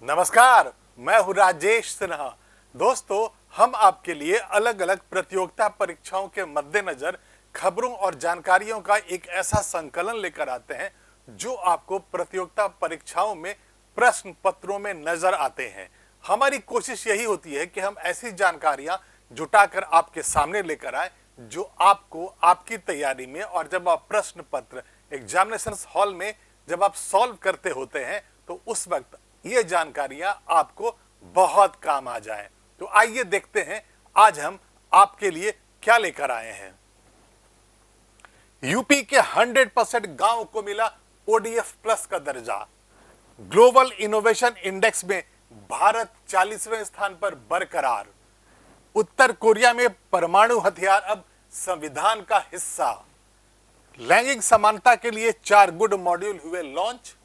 नमस्कार, मैं हूँ राजेश सिन्हा। दोस्तों, हम आपके लिए अलग अलग प्रतियोगिता परीक्षाओं के मद्देनजर खबरों और जानकारियों का एक ऐसा संकलन लेकर आते हैं जो आपको प्रतियोगिता परीक्षाओं में प्रश्न पत्रों में नजर आते हैं। हमारी कोशिश यही होती है कि हम ऐसी जानकारियां जुटाकर आपके सामने लेकर आए जो आपको आपकी तैयारी में और जब आप प्रश्न पत्र एग्जामिनेशन हॉल में जब आप सॉल्व करते होते हैं तो उस वक्त ये जानकारियां आपको बहुत काम आ जाए। तो आइए देखते हैं आज हम आपके लिए क्या लेकर आए हैं। यूपी के 100% गांव को मिला ओडीएफ प्लस का दर्जा। ग्लोबल इनोवेशन इंडेक्स में भारत 40वें स्थान पर बरकरार। उत्तर कोरिया में परमाणु हथियार अब संविधान का हिस्सा। लैंगिक समानता के लिए 4 गुड मॉड्यूल हुए लॉन्च।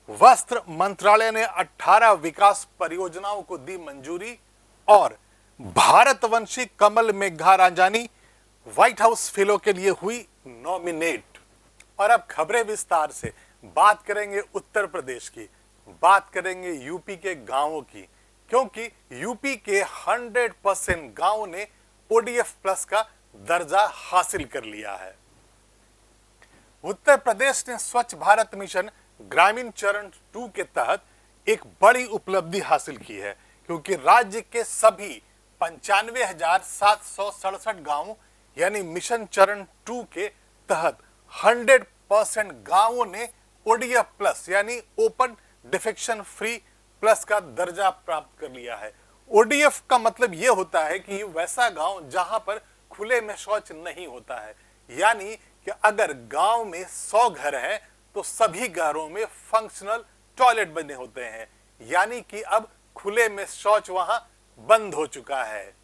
वस्त्र मंत्रालय ने 18 विकास परियोजनाओं को दी मंजूरी। और भारतवंशी Kamal Megha Rajani White House fellow के लिए हुई नॉमिनेट। और अब खबरें विस्तार से। बात करेंगे उत्तर प्रदेश की, बात करेंगे यूपी के गांवों की, क्योंकि यूपी के 100% गांव ने ओडीएफ प्लस का दर्जा हासिल कर लिया है। उत्तर प्रदेश ने स्वच्छ भारत मिशन ग्रामीण चरण 2 के तहत एक बड़ी उपलब्धि हासिल की है, क्योंकि राज्य के सभी 95,767 गांवों यानी मिशन चरण 2 के तहत 100% गांवों ने ओडीएफ प्लस यानी ओपन डिफेक्शन फ्री प्लस का दर्जा प्राप्त कर लिया है। ओडीएफ का मतलब यह होता है कि वैसा गांव जहां पर खुले में शौच नहीं होता है, यानी कि अगर गांव में 100 घर हैं तो सभी घरों में फंक्शनल टॉयलेट बने होते हैं, यानी कि अब खुले में शौच वहां बंद हो चुका है।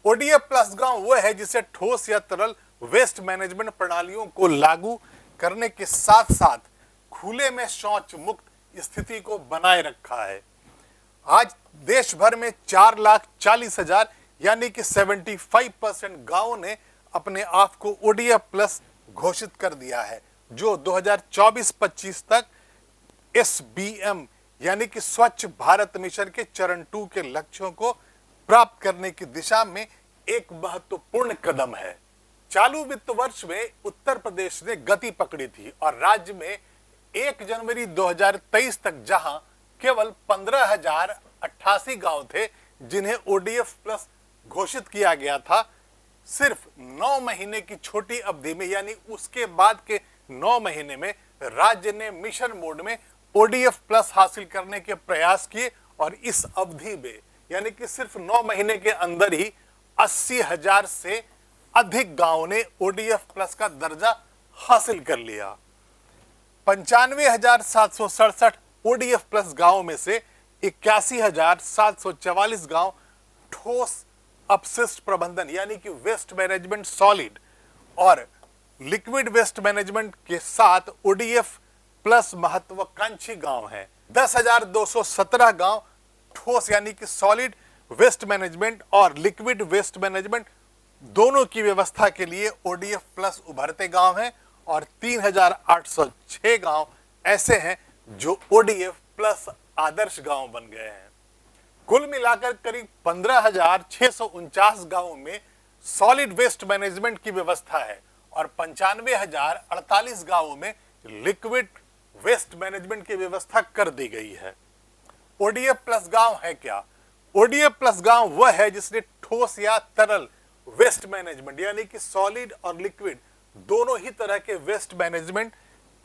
ओडीएफ प्लस गांव वह है जिसे ठोस या तरल वेस्ट मैनेजमेंट प्रणालियों को लागू करने के साथ साथ खुले में शौच मुक्त स्थिति को बनाए रखा है। आज देश भर में 4,40,000 यानी कि 75% गांवों ने अपने आप को ओडीएफ प्लस घोषित कर दिया है, जो 2024-25 तक एसबीएम यानी कि स्वच्छ भारत मिशन के चरण 2 के लक्ष्यों को प्राप्त करने की दिशा में एक महत्वपूर्ण कदम है। चालू वित्त वर्ष में उत्तर प्रदेश ने गति पकड़ी थी और राज्य में 1 जनवरी 2023 तक जहां केवल 15,088 गांव थे जिन्हें ओडीएफ प्लस घोषित किया गया था, सिर्फ 9 महीने की छोटी अवधि में यानी उसके बाद के 9 महीने में राज्य ने मिशन मोड में ओडीएफ प्लस हासिल करने के प्रयास किए और इस अवधि में यानी कि सिर्फ 9 महीने के अंदर ही 80,000 से अधिक गांवों ने ओडीएफ प्लस का दर्जा हासिल कर लिया। 95,767 ओडीएफ प्लस गांवों में से 81,744 गांव ठोस अपशिष्ट प्रबंधन यानी कि वेस्ट मैनेजमेंट सॉलिड और लिक्विड वेस्ट मैनेजमेंट के साथ ओडीएफ प्लस महत्वाकांक्षी गांव हैं। 10,217 गांव ठोस यानी कि सॉलिड वेस्ट मैनेजमेंट और लिक्विड वेस्ट मैनेजमेंट दोनों की व्यवस्था के लिए ओडीएफ प्लस उभरते गांव हैं और 3,806 गांव ऐसे हैं जो ओडीएफ प्लस आदर्श गांव बन गए हैं। कुल मिलाकर करीब 15,649 गांवों में सॉलिड वेस्ट मैनेजमेंट की व्यवस्था है और 95,048 गांवों में लिक्विड वेस्ट मैनेजमेंट की व्यवस्था कर दी गई है। ओडीएफ प्लस गांव है क्या? ओडीएफ प्लस गांव वह है जिसने ठोस या तरल वेस्ट मैनेजमेंट यानी कि सॉलिड और लिक्विड दोनों ही तरह के वेस्ट मैनेजमेंट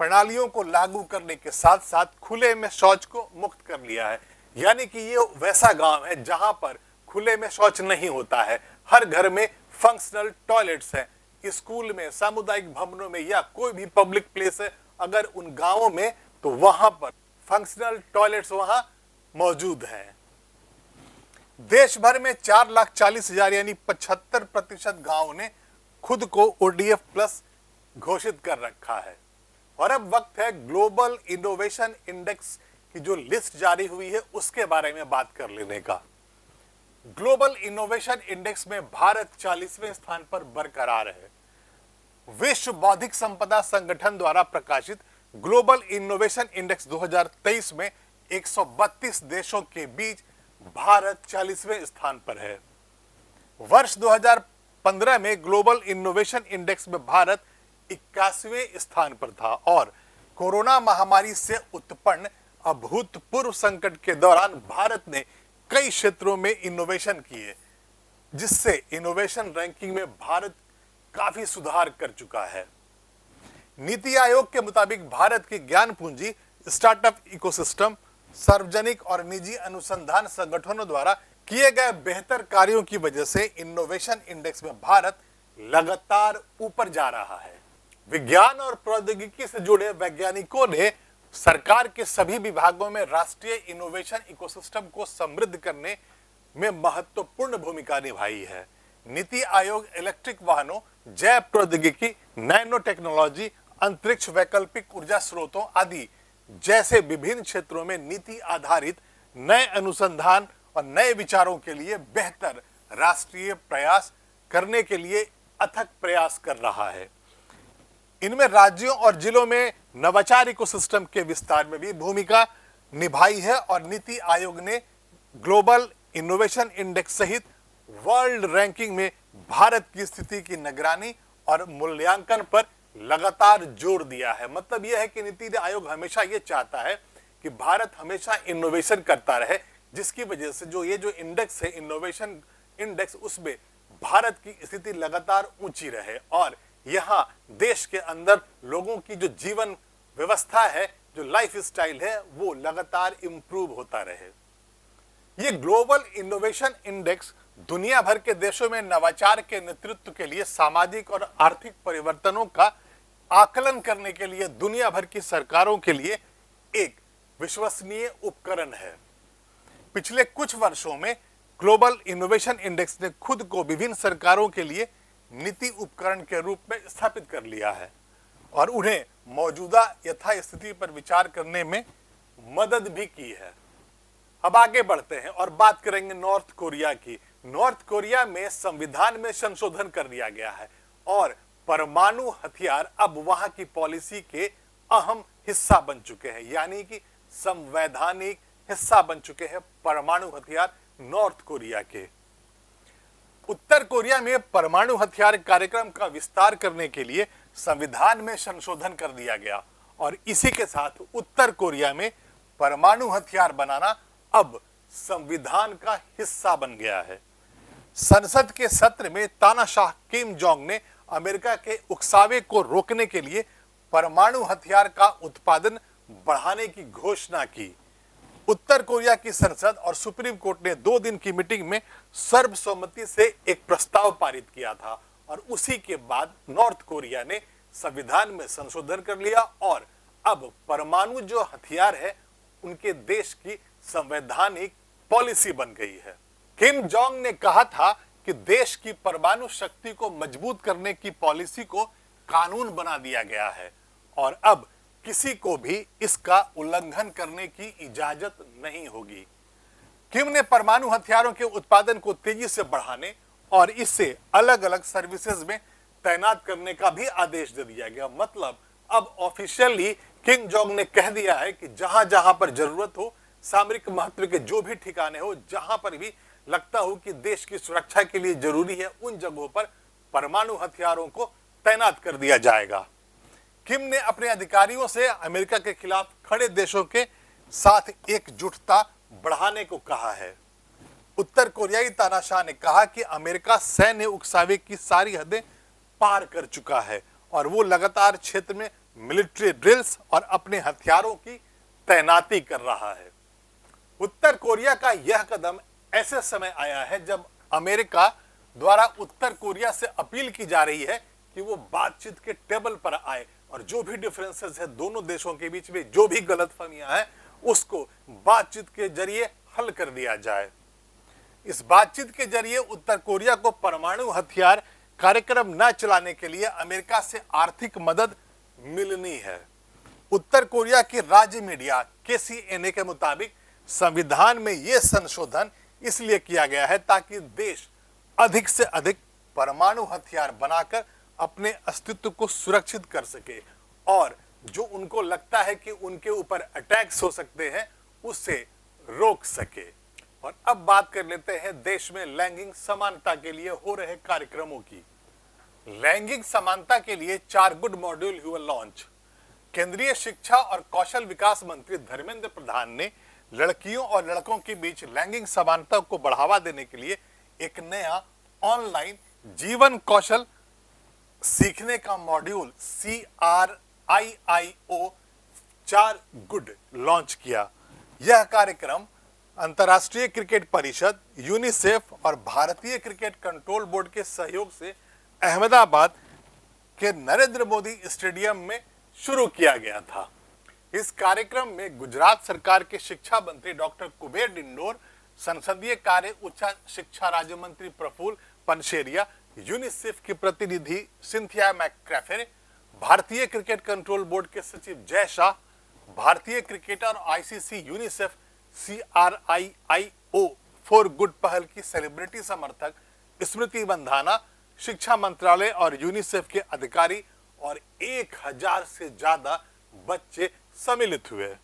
प्रणालियों को लागू करने के साथ साथ खुले में शौच को मुक्त कर लिया है, यानी कि ये वैसा गांव है जहां पर खुले में शौच नहीं होता है। हर घर में फंक्शनल टॉयलेट्स हैं। स्कूल में, सामुदायिक भवनों में या कोई भी पब्लिक प्लेस है अगर उन गांवों में, तो वहां पर फंक्शनल टॉयलेट्स वहां मौजूद हैं। देश भर में 4,40,000 यानी 75% गांवों ने खुद को ओडीएफ प्लस घोषित कर रखा है। और अब वक्त है ग्लोबल इनोवेशन इंडेक्स की जो लिस्ट जारी हुई है उसके बारे में बात कर लेने का। ग्लोबल इनोवेशन इंडेक्स में भारत 40वें स्थान पर बरकरार है। विश्व बौद्धिक संपदा संगठन द्वारा प्रकाशित ग्लोबल इनोवेशन इंडेक्स 2023 में 132 देशों के बीच भारत 40वें स्थान पर है। वर्ष 2015 में ग्लोबल इनोवेशन इंडेक्स में भारत 81वें स्थान पर था और कोरोना महामारी से उत्पन्न अभूतपूर्व संकट के दौरान भारत ने कई क्षेत्रों में इनोवेशन किए, जिससे इनोवेशन रैंकिंग में भारत काफी सुधार कर चुका है। नीति आयोग के मुताबिक भारत की ज्ञान पूंजी, स्टार्टअप इकोसिस्टम, सार्वजनिक और निजी अनुसंधान संगठनों द्वारा किए गए बेहतर कार्यों की वजह से इनोवेशन इंडेक्स में भारत लगातार ऊपर जा रहा है। विज्ञान और प्रौद्योगिकी से जुड़े वैज्ञानिकों ने सरकार के सभी विभागों में राष्ट्रीय इनोवेशन इकोसिस्टम को समृद्ध करने में महत्वपूर्ण भूमिका निभाई है। नीति आयोग इलेक्ट्रिक वाहनों, जैव प्रौद्योगिकी, नैनो टेक्नोलॉजी, अंतरिक्ष, वैकल्पिक ऊर्जा स्रोतों आदि जैसे विभिन्न क्षेत्रों में नीति आधारित नए अनुसंधान और नए विचारों के लिए बेहतर राष्ट्रीय प्रयास करने के लिए अथक प्रयास कर रहा है। इनमें राज्यों और जिलों में नवाचार इकोसिस्टम के विस्तार में भी भूमिका निभाई है और नीति आयोग ने ग्लोबल इनोवेशन इंडेक्स सहित वर्ल्ड रैंकिंग में भारत की स्थिति की निगरानी और मूल्यांकन पर लगातार जोर दिया है। मतलब यह है कि नीति आयोग हमेशा ये चाहता है कि भारत हमेशा इनोवेशन करता रहे, जिसकी वजह से जो इंडेक्स है, इनोवेशन इंडेक्स, उसमें भारत की स्थिति लगातार ऊंची रहे और यहाँ देश के अंदर लोगों की जो जीवन व्यवस्था है, जो लाइफ स्टाइल है, वो लगातार इंप्रूव होता रहे। ये ग्लोबल इनोवेशन इंडेक्स दुनिया भर के देशों में नवाचार के नेतृत्व के लिए सामाजिक और आर्थिक परिवर्तनों का आकलन करने के लिए दुनिया भर की सरकारों के लिए एक विश्वसनीय उपकरण है। पिछले कुछ वर्षों में ग्लोबल इनोवेशन इंडेक्स ने खुद को विभिन्न सरकारों के लिए नीति उपकरण के रूप में स्थापित कर लिया है और उन्हें मौजूदा यथास्थिति पर विचार करने में मदद भी की है। अब आगे बढ़ते हैं और बात करेंगे नॉर्थ कोरिया की। नॉर्थ कोरिया में संविधान में संशोधन कर दिया गया है और परमाणु हथियार अब वहां की पॉलिसी के अहम हिस्सा बन चुके हैं, यानी कि संवैधानिक हिस्सा बन चुके हैं परमाणु हथियार नॉर्थ कोरिया के। उत्तर कोरिया में परमाणु हथियार कार्यक्रम का विस्तार करने के लिए संविधान में संशोधन कर दिया गया और इसी के साथ उत्तर कोरिया में परमाणु हथियार बनाना अब संविधान का हिस्सा बन गया है। संसद के सत्र में तानाशाह किम जोंग ने अमेरिका के उकसावे को रोकने के लिए परमाणु हथियार का उत्पादन बढ़ाने की घोषणा की। उत्तर कोरिया की संसद और सुप्रीम कोर्ट ने 2 दिन की मीटिंग में सर्वसम्मति से एक प्रस्ताव पारित किया था और उसी के बाद नॉर्थ कोरिया ने संविधान में संशोधन कर लिया और अब परमाणु जो हथियार है उनके देश की संवैधानिक पॉलिसी बन गई है। किम जोंग ने कहा था कि देश की परमाणु शक्ति को मजबूत करने की पॉलिसी को कानून बना दिया गया है और अब किसी को भी इसका उल्लंघन करने की इजाजत नहीं होगी। किम ने परमाणु हथियारों के उत्पादन को तेजी से बढ़ाने और इससे अलग अलग सर्विसेज में तैनात करने का भी आदेश दे दिया गया। मतलब अब ऑफिशियली किम जोंग ने कह दिया है कि जहां जहां पर जरूरत हो, सामरिक महत्व के जो भी ठिकाने हो, जहां पर भी लगता हो कि देश की सुरक्षा के लिए जरूरी है, उन जगहों पर परमाणु हथियारों को तैनात कर दिया जाएगा। किम ने अपने अधिकारियों से अमेरिका के खिलाफ खड़े देशों के साथ एकजुटता बढ़ाने को कहा है। उत्तर कोरियाई तानाशाह ने कहा कि अमेरिका सैन्य उकसावे की सारी हदें पार कर चुका है और वो लगातार क्षेत्र में मिलिट्री ड्रिल्स और अपने हथियारों की तैनाती कर रहा है। उत्तर कोरिया का यह कदम ऐसे समय आया है जब अमेरिका द्वारा उत्तर कोरिया से अपील की जा रही है कि वो बातचीत के टेबल पर आए और जो भी डिफरेंसेस है दोनों देशों के बीच में, जो भी गलतफहमियां हैं, उसको बातचीत के जरिए हल कर दिया जाए। इस बातचीत के जरिए उत्तर कोरिया को परमाणु हथियार कार्यक्रम न चलाने के लिए अमेरिका से आर्थिक मदद मिलनी है। उत्तर कोरिया की राज्य मीडिया KCNA के मुताबिक संविधान में यह संशोधन इसलिए किया गया है ताकि देश अधिक से अधिक परमाणु हथियार बनाकर अपने अस्तित्व को सुरक्षित कर सके और जो उनको लगता है कि उनके ऊपर अटैक्स हो सकते हैं उसे रोक सके। और अब बात कर लेते हैं देश में लैंगिक समानता के लिए हो रहे कार्यक्रमों की। लैंगिक समानता के लिए 4 गुड मॉड्यूल हुए लॉन्च। केंद्रीय शिक्षा और कौशल विकास मंत्री धर्मेंद्र प्रधान ने लड़कियों और लड़कों के बीच लैंगिक समानता को बढ़ावा देने के लिए एक नया ऑनलाइन जीवन कौशल सीखने का मॉड्यूल CRIIO 4 गुड लॉन्च किया। यह कार्यक्रम अंतर्राष्ट्रीय क्रिकेट परिषद, यूनिसेफ और भारतीय क्रिकेट कंट्रोल बोर्ड के सहयोग से अहमदाबाद के नरेंद्र मोदी स्टेडियम में शुरू किया गया था। इस कार्यक्रम में गुजरात सरकार के शिक्षा मंत्री डॉक्टर कुबेर डिंडोर, संसदीय कार्य उच्च शिक्षा राज्य मंत्री प्रफुल्ल पनशेरिया, यूनिसेफ की प्रतिनिधि सिंथिया मैकक्रैफे, भारतीय क्रिकेट कंट्रोल बोर्ड के सचिव जय शाह, भारतीय cricketer ICC UNICEF CRIIO 4 good पहल की सेलिब्रिटी समर्थक स्मृति मंधाना, शिक्षा मंत्रालय और यूनिसेफ के अधिकारी और 1000 से ज्यादा बच्चे सम्मिलित हुए।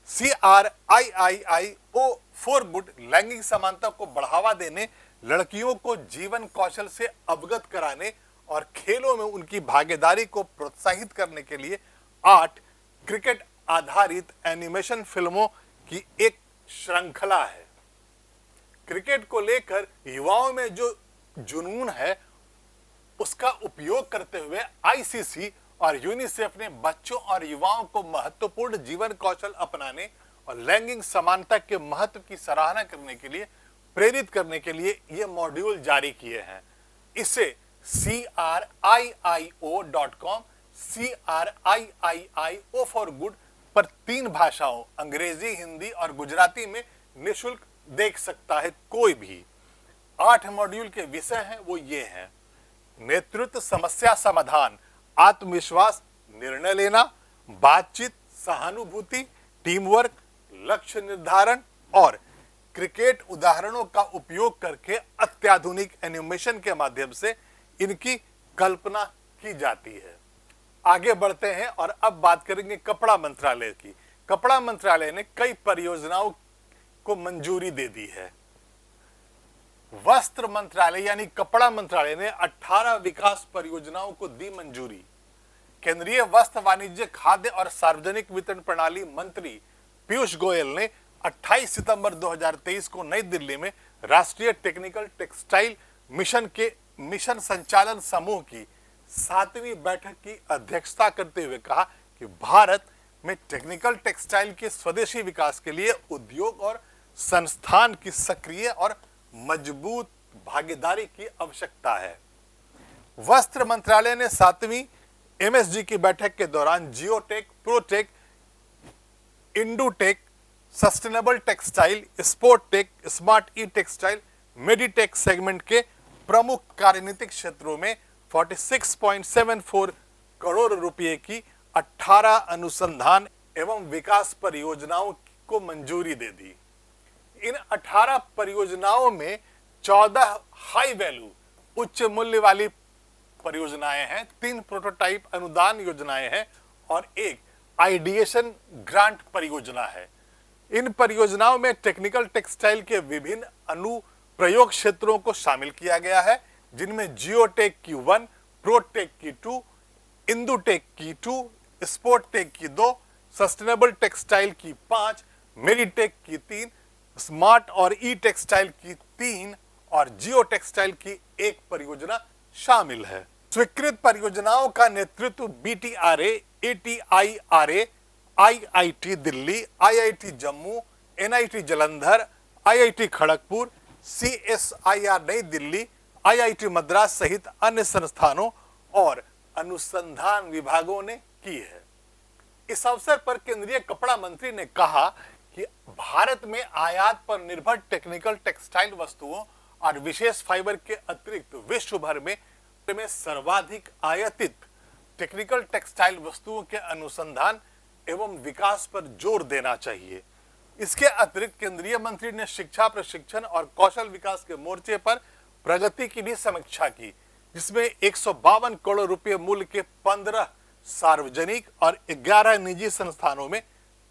CRIIO 4 गुड लैंगिक समानता को बढ़ावा देने, लड़कियों को जीवन कौशल से अवगत कराने और खेलों में उनकी भागीदारी को प्रोत्साहित करने के लिए 8 क्रिकेट आधारित एनिमेशन फिल्मों की एक श्रृंखला है। क्रिकेट को लेकर युवाओं में जो जुनून है उसका उपयोग करते हुए ICC और यूनिसेफ ने बच्चों और युवाओं को महत्वपूर्ण जीवन कौशल अपनाने और लैंगिक समानता के महत्व की सराहना करने के लिए प्रेरित करने के लिए ये मॉड्यूल जारी किए हैं। इसे CRIIO.com CRIIO for good पर 3 भाषाओं अंग्रेजी, हिंदी और गुजराती में निःशुल्क देख सकता है कोई भी। 8 मॉड्यूल के विषय हैं वो ये हैं: नेतृत्व, समस्या समाधान, आत्मविश्वास, निर्णय लेना, बातचीत, सहानुभूति, टीम वर्क, लक्ष्य निर्धारण और क्रिकेट उदाहरणों का उपयोग करके अत्याधुनिक एनिमेशन के माध्यम से इनकी कल्पना की जाती है। आगे बढ़ते हैं और अब बात करेंगे कपड़ा मंत्रालय की। कपड़ा मंत्रालय ने कई परियोजनाओं को मंजूरी दे दी है। वस्त्र मंत्रालय यानी कपड़ा मंत्रालय ने 18 विकास परियोजनाओं को दी मंजूरी। केंद्रीय वस्त्र, वाणिज्य, खाद्य और सार्वजनिक वितरण प्रणाली मंत्री पीयूष गोयल ने 28 सितंबर 2023 को नई दिल्ली में राष्ट्रीय टेक्निकल टेक्सटाइल मिशन के मिशन संचालन समूह की 7वीं बैठक की अध्यक्षता करते हुए कहा कि भारत में टेक्निकल टेक्सटाइल के स्वदेशी विकास के लिए उद्योग और संस्थान की सक्रिय और मजबूत भागीदारी की आवश्यकता है। वस्त्र मंत्रालय ने 7वीं MSG की बैठक के दौरान geotech, protech, indutech, sustainable textile, sporttech, smart e textile, meditech segment के प्रमुख कार्यनीतिक क्षेत्रों में 46.74 करोड़ रुपए की 18 अनुसंधान एवं विकास परियोजनाओं को मंजूरी दे दी। इन 18 परियोजनाओं में 14 हाई वैल्यू उच्च मूल्य वाली परियोजनाएं हैं, 3 प्रोटोटाइप अनुदान योजनाएं हैं और एक आइडिएशन ग्रांट परियोजना है। इन परियोजनाओं में टेक्निकल टेक्सटाइल के विभिन्न अनुप्रयोग क्षेत्रों को शामिल किया गया है, जिनमें जियोटेक की 1, प्रोटेक की 2, इंदुटेक की 2, स्पोर्टटेक की 2, सस्टेनेबल टेक्सटाइल की 5, मेडिटेक की 3, स्मार्ट और ई टेक्सटाइल की 3 और जियो टेक्सटाइल की 1 परियोजना शामिल है। स्वीकृत परियोजनाओं का नेतृत्व BTRA, ATIRA, IIT Delhi, IIT Jammu, NIT Jalandhar, IIT Kharagpur, CSIR नई दिल्ली, IIT मद्रास सहित अन्य संस्थानों और अनुसंधान विभागों ने की है। इस अवसर पर केंद्रीय कपड़ा मंत्री ने कहा कि भारत में आयात पर निर्भर टेक्निकल टेक्सटाइल वस्तुओं और विशेष फाइबर के अतिरिक्त विश्व भर में सर्वाधिक आयातित टेक्निकल टेक्सटाइल वस्तुओं के अनुसंधान एवं विकास पर जोर देना चाहिए। इसके अतिरिक्त केंद्रीय मंत्री ने शिक्षा, प्रशिक्षण और कौशल विकास के मोर्चे पर प्रगति की भी समीक्षा की, जिसमें 152 करोड़ रुपए मूल्य के 15 सार्वजनिक और 11 निजी संस्थानों में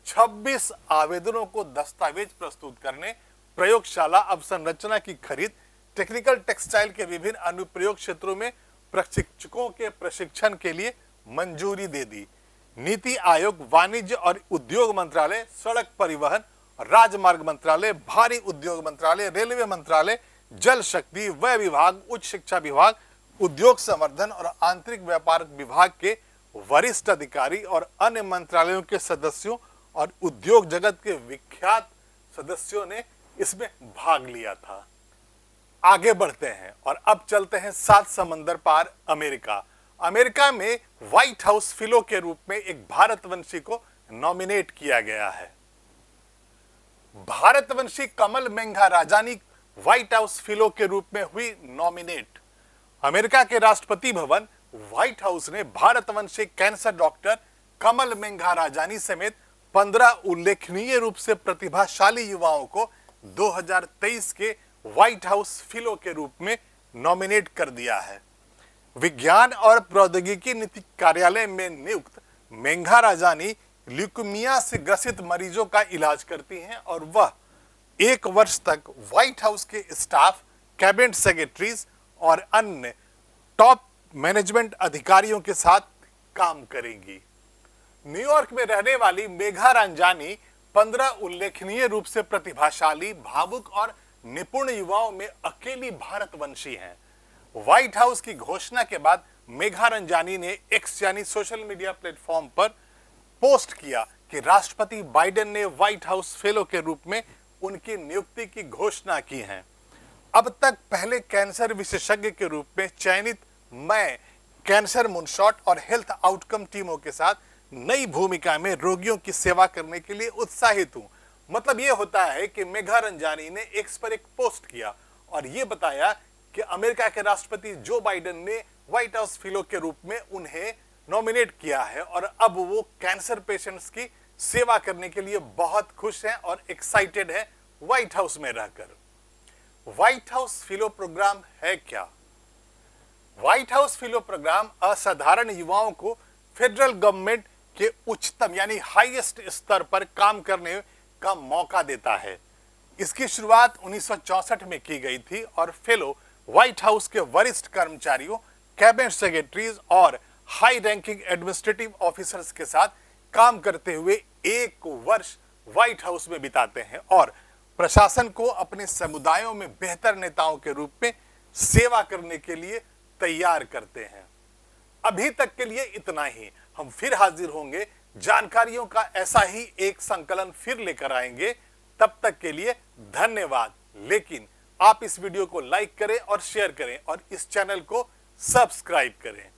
26 आवेदनों को दस्तावेज प्रस्तुत करने, प्रयोगशाला अवसंरचना की खरीद, टेक्निकल टेक्सटाइल के विभिन्न अनुप्रयोग क्षेत्रों में प्रशिक्षकों के प्रशिक्षण के लिए मंजूरी दे दी। नीति आयोग, वाणिज्य और उद्योग मंत्रालय, सड़क परिवहन और राजमार्ग मंत्रालय, भारी उद्योग मंत्रालय, रेलवे मंत्रालय, जल शक्ति, व्यय विभाग, उच्च शिक्षा विभाग, उद्योग संवर्धन और आंतरिक व्यापार विभाग के वरिष्ठ अधिकारी और अन्य मंत्रालयों के सदस्यों और उद्योग जगत के विख्यात सदस्यों ने इसमें भाग लिया था। आगे बढ़ते हैं और अब चलते हैं 7 समंदर पार अमेरिका। अमेरिका में व्हाइट हाउस फेलो के रूप में एक भारतवंशी को नॉमिनेट किया गया है। भारतवंशी कमल मेंघा राजानी व्हाइट हाउस फेलो के रूप में हुई नॉमिनेट। अमेरिका के राष्ट्रपति भवन व्हाइट हाउस ने भारतवंशी कैंसर डॉक्टर कमल मेंघा राजानी समेत 15 उल्लेखनीय रूप से प्रतिभाशाली युवाओं को 2023 के व्हाइट हाउस फेलो के रूप में नॉमिनेट कर दिया है। विज्ञान और प्रौद्योगिकी नीति कार्यालय में नियुक्त मेंघा राजानी ल्यूकेमिया से ग्रसित मरीजों का इलाज करती हैं और वह 1 वर्ष तक व्हाइट हाउस के स्टाफ, कैबिनेट सेक्रेटरीज और अन्य टॉप मैनेजमेंट अधिकारियों के साथ काम करेंगी। न्यूयॉर्क में रहने वाली मेघा रांजानी 15 उल्लेखनीय रूप से प्रतिभाशाली, भावुक और निपुण युवाओं में अकेली भारतवंशी हैं। व्हाइट हाउस की घोषणा के बाद मेघा रंजानी ने एक्स यानी सोशल मीडिया प्लेटफॉर्म पर पोस्ट किया कि राष्ट्रपति बाइडेन ने व्हाइट हाउस फेलो के रूप में उनकी नियुक्ति की घोषणा की है। अब तक पहले कैंसर विशेषज्ञ के रूप में चयनित मैं कैंसर मुनशॉट और हेल्थ आउटकम टीमों के साथ नई भूमिका में रोगियों की सेवा करने के लिए उत्साहित हूं। मतलब यह होता है कि मेघा रंजानी ने एक्स पर एक पोस्ट किया और यह बताया कि अमेरिका के राष्ट्रपति जो बाइडेन ने व्हाइट हाउस फेलो के रूप में उन्हें नॉमिनेट किया है और अब वो कैंसर पेशेंट्स की सेवा करने के लिए बहुत खुश हैं और एक्साइटेड हैं व्हाइट हाउस में रहकर। व्हाइट हाउस फेलो प्रोग्राम है क्या? व्हाइट हाउस फेलो प्रोग्राम असाधारण युवाओं को फेडरल गवर्नमेंट के उच्चतम यानी हाईएस्ट स्तर पर काम करने का मौका देता है। इसकी शुरुआत 1964 में की गई थी और फेलो व्हाइट हाउस के वरिष्ठ कर्मचारियों, कैबिनेट सेक्रेटरीज और हाई रैंकिंग एडमिनिस्ट्रेटिव ऑफिसर्स के साथ काम करते हुए 1 वर्ष व्हाइट हाउस में बिताते हैं और प्रशासन को अपने समुदायों में बेहतर नेताओं के रूप में सेवा करने के लिए तैयार करते हैं। अभी तक के लिए इतना ही। हम फिर हाजिर होंगे, जानकारियों का ऐसा ही एक संकलन फिर लेकर आएंगे। तब तक के लिए धन्यवाद। लेकिन आप इस वीडियो को लाइक करें और शेयर करें और इस चैनल को सब्सक्राइब करें।